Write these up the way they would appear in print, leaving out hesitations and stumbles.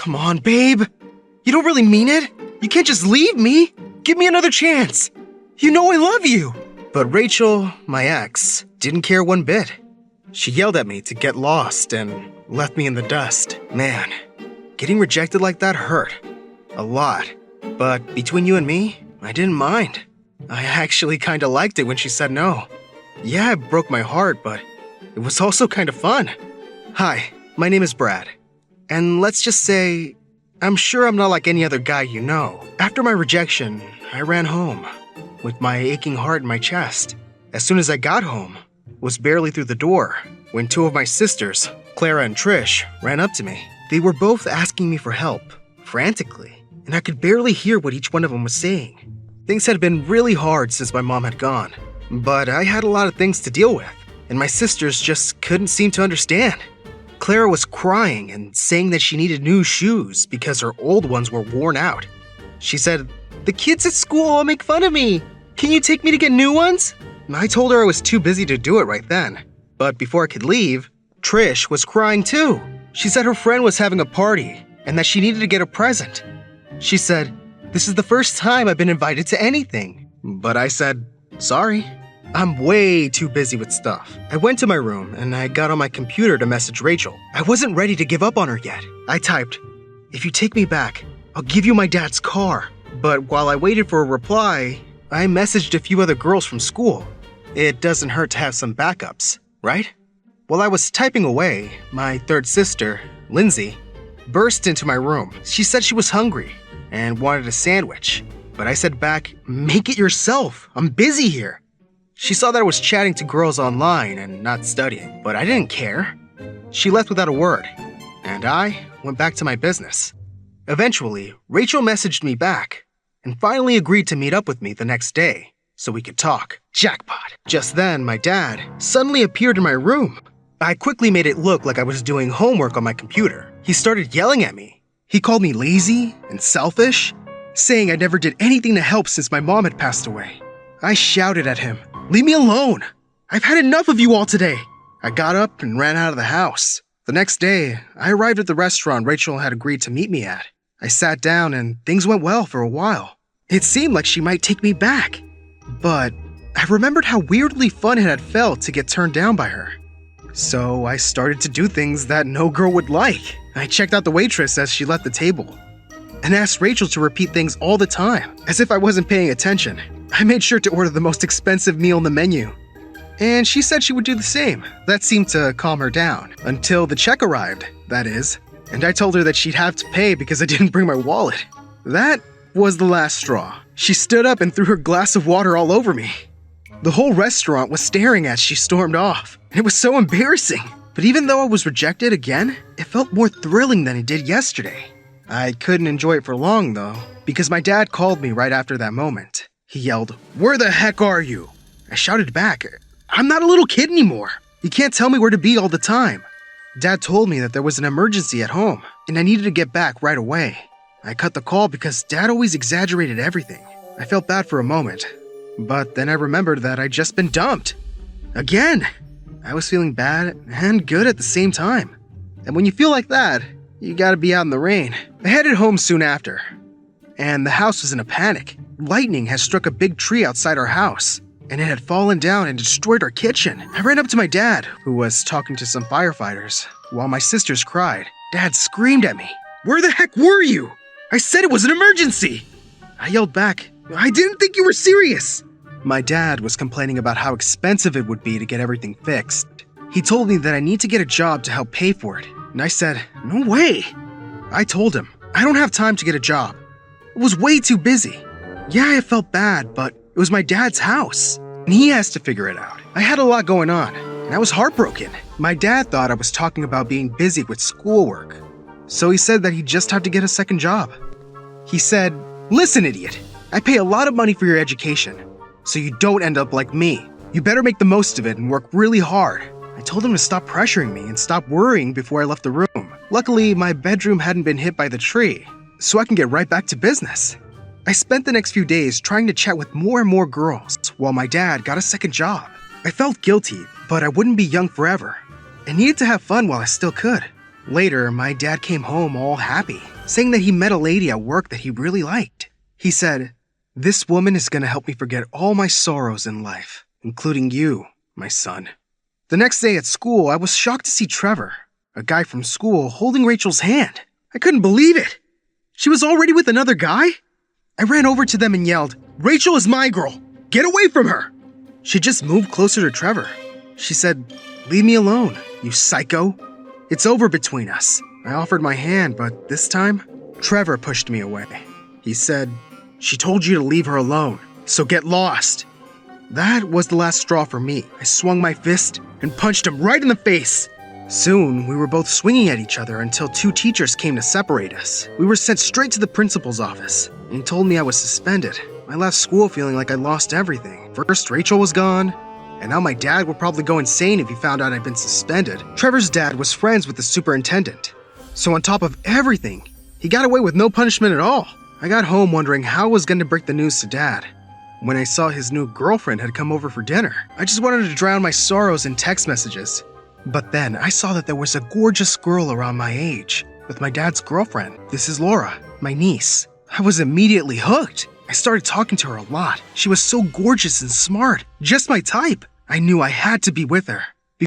Come on, babe. You don't really mean it? You can't just leave me. Give me another chance. You know I love you. But Rachel, my ex, didn't care one bit. She yelled at me to get lost and left me in the dust. Man, getting rejected like that hurt. A lot. But between you and me, I didn't mind. I actually kinda liked it when she said no. Yeah, it broke my heart, but it was also kind of fun. Hi, my name is Brad. And let's just say, I'm sure I'm not like any other guy you know. After my rejection, I ran home, with my aching heart in my chest. As soon as I got home, was barely through the door, when two of my sisters, Clara and Trish, ran up to me. They were both asking me for help, frantically, and I could barely hear what each one of them was saying. Things had been really hard since my mom had gone, but I had a lot of things to deal with, and my sisters just couldn't seem to understand. Clara was crying and saying that she needed new shoes because her old ones were worn out. She said, "The kids at school all make fun of me. Can you take me to get new ones?" I told her I was too busy to do it right then. But before I could leave, Trish was crying too. She said her friend was having a party and that she needed to get a present. She said, "This is the first time I've been invited to anything." But I said, "Sorry. I'm way too busy with stuff." I went to my room and I got on my computer to message Rachel. I wasn't ready to give up on her yet. I typed, "If you take me back, I'll give you my dad's car." But while I waited for a reply, I messaged a few other girls from school. It doesn't hurt to have some backups, right? While I was typing away, my third sister, Lindsay, burst into my room. She said she was hungry and wanted a sandwich. But I said back, "Make it yourself. I'm busy here." She saw that I was chatting to girls online and not studying, but I didn't care. She left without a word, and I went back to my business. Eventually, Rachel messaged me back and finally agreed to meet up with me the next day so we could talk. Jackpot. Just then, my dad suddenly appeared in my room. I quickly made it look like I was doing homework on my computer. He started yelling at me. He called me lazy and selfish, saying I never did anything to help since my mom had passed away. I shouted at him, "Leave me alone! I've had enough of you all today!" I got up and ran out of the house. The next day, I arrived at the restaurant Rachel had agreed to meet me at. I sat down and things went well for a while. It seemed like she might take me back. But I remembered how weirdly fun it had felt to get turned down by her. So I started to do things that no girl would like. I checked out the waitress as she left the table and asked Rachel to repeat things all the time, as if I wasn't paying attention. I made sure to order the most expensive meal on the menu, and she said she would do the same. That seemed to calm her down, until the check arrived, that is, and I told her that she'd have to pay because I didn't bring my wallet. That was the last straw. She stood up and threw her glass of water all over me. The whole restaurant was staring as she stormed off, and it was so embarrassing. But even though I was rejected again, it felt more thrilling than it did yesterday. I couldn't enjoy it for long, though, because my dad called me right after that moment. He yelled, "Where the heck are you?" I shouted back, "I'm not a little kid anymore. You can't tell me where to be all the time." Dad told me that there was an emergency at home, and I needed to get back right away. I cut the call because Dad always exaggerated everything. I felt bad for a moment, but then I remembered that I'd just been dumped. Again! I was feeling bad and good at the same time. And when you feel like that, you gotta be out in the rain. I headed home soon after, and the house was in a panic. Lightning had struck a big tree outside our house, and it had fallen down and destroyed our kitchen. I ran up to my dad, who was talking to some firefighters, while my sisters cried. Dad screamed at me, "Where the heck were you? I said it was an emergency!" I yelled back, "I didn't think you were serious!" My dad was complaining about how expensive it would be to get everything fixed. He told me that I need to get a job to help pay for it, and I said, "No way!" I told him, "I don't have time to get a job. I was way too busy." Yeah, I felt bad, but it was my dad's house, and he has to figure it out. I had a lot going on, and I was heartbroken. My dad thought I was talking about being busy with schoolwork, so he said that he'd just have to get a second job. He said, "Listen, idiot, I pay a lot of money for your education, so you don't end up like me. You better make the most of it and work really hard." I told him to stop pressuring me and stop worrying before I left the room. Luckily, my bedroom hadn't been hit by the tree, so I can get right back to business. I spent the next few days trying to chat with more and more girls while my dad got a second job. I felt guilty, but I wouldn't be young forever. I needed to have fun while I still could. Later, my dad came home all happy, saying that he met a lady at work that he really liked. He said, "This woman is going to help me forget all my sorrows in life, including you, my son." The next day at school, I was shocked to see Trevor, a guy from school, holding Rachel's hand. I couldn't believe it. She was already with another guy? I ran over to them and yelled, "Rachel is my girl! Get away from her!" She just moved closer to Trevor. She said, "Leave me alone, you psycho. It's over between us." I offered my hand, but this time, Trevor pushed me away. He said, "She told you to leave her alone, so get lost." That was the last straw for me. I swung my fist and punched him right in the face. Soon, we were both swinging at each other until 2 teachers came to separate us. We were sent straight to the principal's office, and he told me I was suspended. I left school feeling like I lost everything. First, Rachel was gone, and now my dad would probably go insane if he found out I'd been suspended. Trevor's dad was friends with the superintendent, so on top of everything, he got away with no punishment at all. I got home wondering how I was going to break the news to Dad. When I saw his new girlfriend had come over for dinner, I just wanted to drown my sorrows in text messages. But then I saw that there was a gorgeous girl around my age with my dad's girlfriend. This is Laura, my niece. I was immediately hooked. I started talking to her a lot. She was so gorgeous and smart, just my type. I knew I had to be with her.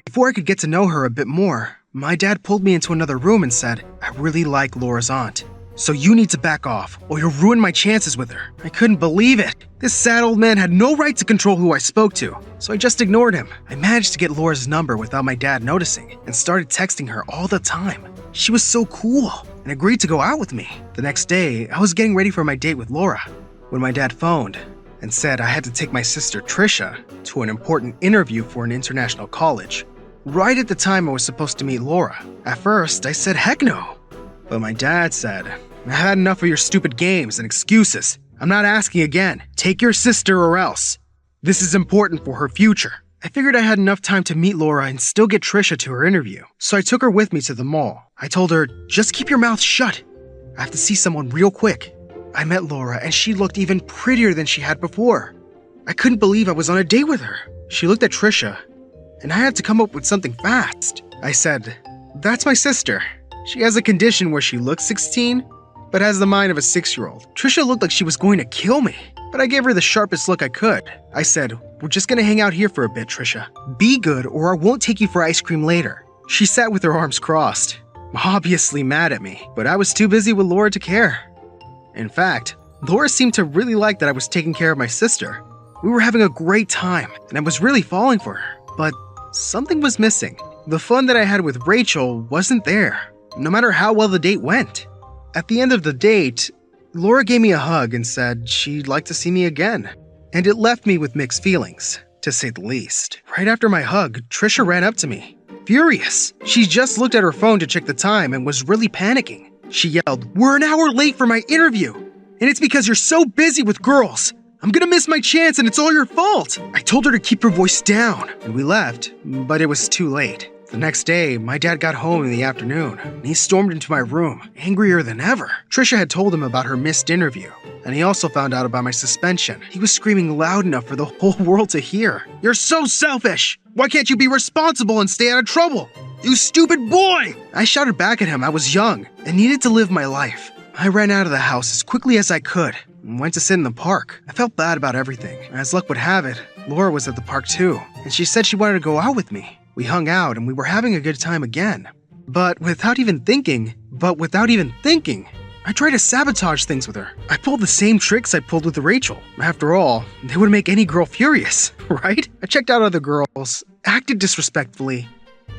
Before I could get to know her a bit more, my dad pulled me into another room and said, "I really like Laura's aunt, so you need to back off or you'll ruin my chances with her." I couldn't believe it. This sad old man had no right to control who I spoke to, so I just ignored him. I managed to get Laura's number without my dad noticing and started texting her all the time. She was so cool and agreed to go out with me. The next day, I was getting ready for my date with Laura when my dad phoned and said I had to take my sister Trisha to an important interview for an international college. Right at the time I was supposed to meet Laura. At first, I said heck no. But my dad said, "I had enough of your stupid games and excuses. I'm not asking again. Take your sister or else. This is important for her future." I figured I had enough time to meet Laura and still get Trisha to her interview, so I took her with me to the mall. I told her, "Just keep your mouth shut. I have to see someone real quick." I met Laura and she looked even prettier than she had before. I couldn't believe I was on a date with her. She looked at Trisha, and I had to come up with something fast. I said, "That's my sister. She has a condition where she looks 16, but has the mind of a 6-year-old. Trisha looked like she was going to kill me, but I gave her the sharpest look I could. I said, "We're just gonna hang out here for a bit, Trisha. Be good or I won't take you for ice cream later." She sat with her arms crossed, obviously mad at me, but I was too busy with Laura to care. In fact, Laura seemed to really like that I was taking care of my sister. We were having a great time, and I was really falling for her, but something was missing. The fun that I had with Rachel wasn't there, no matter how well the date went. At the end of the date, Laura gave me a hug and said she'd like to see me again, and it left me with mixed feelings, to say the least. Right after my hug, Trisha ran up to me, furious. She just looked at her phone to check the time and was really panicking. She yelled, "We're an hour late for my interview, and it's because you're so busy with girls. I'm gonna miss my chance and it's all your fault." I told her to keep her voice down, and we left, but it was too late. The next day, my dad got home in the afternoon, and he stormed into my room, angrier than ever. Trisha had told him about her missed interview, and he also found out about my suspension. He was screaming loud enough for the whole world to hear. "You're so selfish! Why can't you be responsible and stay out of trouble? You stupid boy!" I shouted back at him. I was young and needed to live my life. I ran out of the house as quickly as I could and went to sit in the park. I felt bad about everything. As luck would have it, Laura was at the park too, and she said she wanted to go out with me. We hung out and we were having a good time again. But without even thinking, I tried to sabotage things with her. I pulled the same tricks I pulled with Rachel. After all, they would make any girl furious, right? I checked out other girls, acted disrespectfully,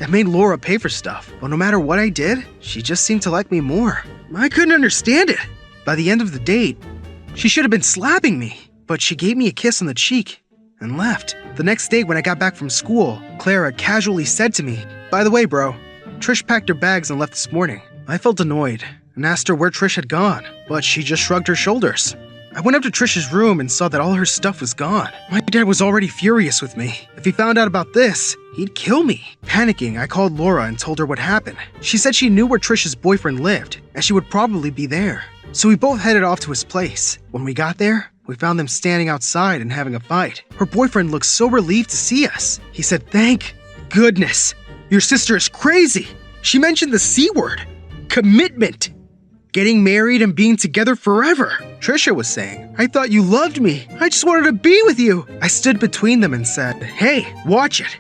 and made Laura pay for stuff. But no matter what I did, she just seemed to like me more. I couldn't understand it. By the end of the date, she should have been slapping me, but she gave me a kiss on the cheek and left. The next day when I got back from school, Clara casually said to me, "By the way, bro, Trish packed her bags and left this morning." I felt annoyed and asked her where Trish had gone, but she just shrugged her shoulders. I went up to Trish's room and saw that all her stuff was gone. My dad was already furious with me. If he found out about this, he'd kill me. Panicking, I called Laura and told her what happened. She said she knew where Trish's boyfriend lived, and she would probably be there. So we both headed off to his place. When we got there, we found them standing outside and having a fight. Her boyfriend looked so relieved to see us. He said, "Thank goodness. Your sister is crazy. She mentioned the C word. Commitment. Getting married and being together forever. Trisha was saying, I thought you loved me. I just wanted to be with you. I stood between them and said, hey, watch it.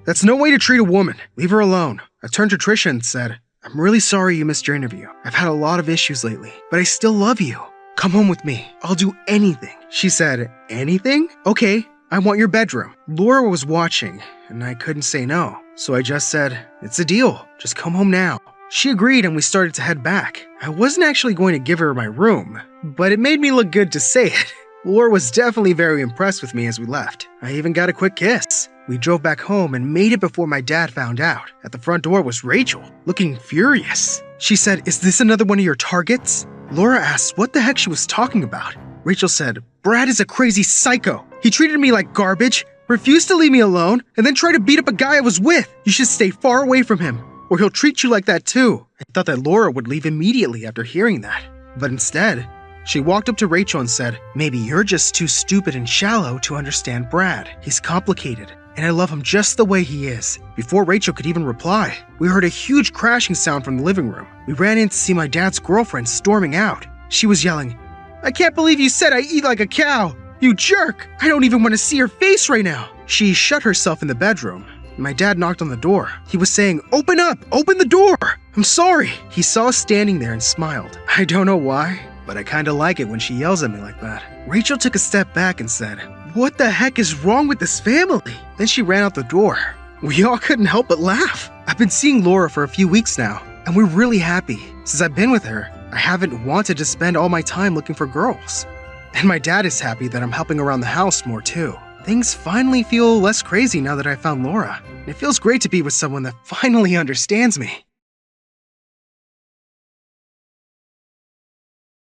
That's no way to treat a woman. Leave her alone. I turned to Trisha and said, I'm really sorry you missed your interview. I've had a lot of issues lately, but I still love you. Come home with me. I'll do anything. She said, anything? Okay, I want your bedroom. Laura was watching, and I couldn't say no. So I just said, it's a deal. Just come home now. She agreed and we started to head back. I wasn't actually going to give her my room, but it made me look good to say it. Laura was definitely very impressed with me as we left. I even got a quick kiss. We drove back home and made it before my dad found out. At the front door was Rachel, looking furious. She said, is this another one of your targets? Laura asked what the heck she was talking about. Rachel said, Brad is a crazy psycho. He treated me like garbage, refused to leave me alone, and then tried to beat up a guy I was with. You should stay far away from him, or he'll treat you like that too. I thought that Laura would leave immediately after hearing that. But instead, she walked up to Rachel and said, maybe you're just too stupid and shallow to understand Brad. He's complicated, and I love him just the way he is. Before Rachel could even reply, we heard a huge crashing sound from the living room. We ran in to see my dad's girlfriend storming out. She was yelling, I can't believe you said I eat like a cow. You jerk! I don't even want to see her face right now. She shut herself in the bedroom. My dad knocked on the door. He was saying, open up! Open the door! I'm sorry! He saw us standing there and smiled. I don't know why, but I kinda like it when she yells at me like that. Rachel took a step back and said, what the heck is wrong with this family? Then she ran out the door. We all couldn't help but laugh. I've been seeing Laura for a few weeks now, and we're really happy. Since I've been with her, I haven't wanted to spend all my time looking for girls. And my dad is happy that I'm helping around the house more too. Things finally feel less crazy now that I found Laura. It feels great to be with someone that finally understands me.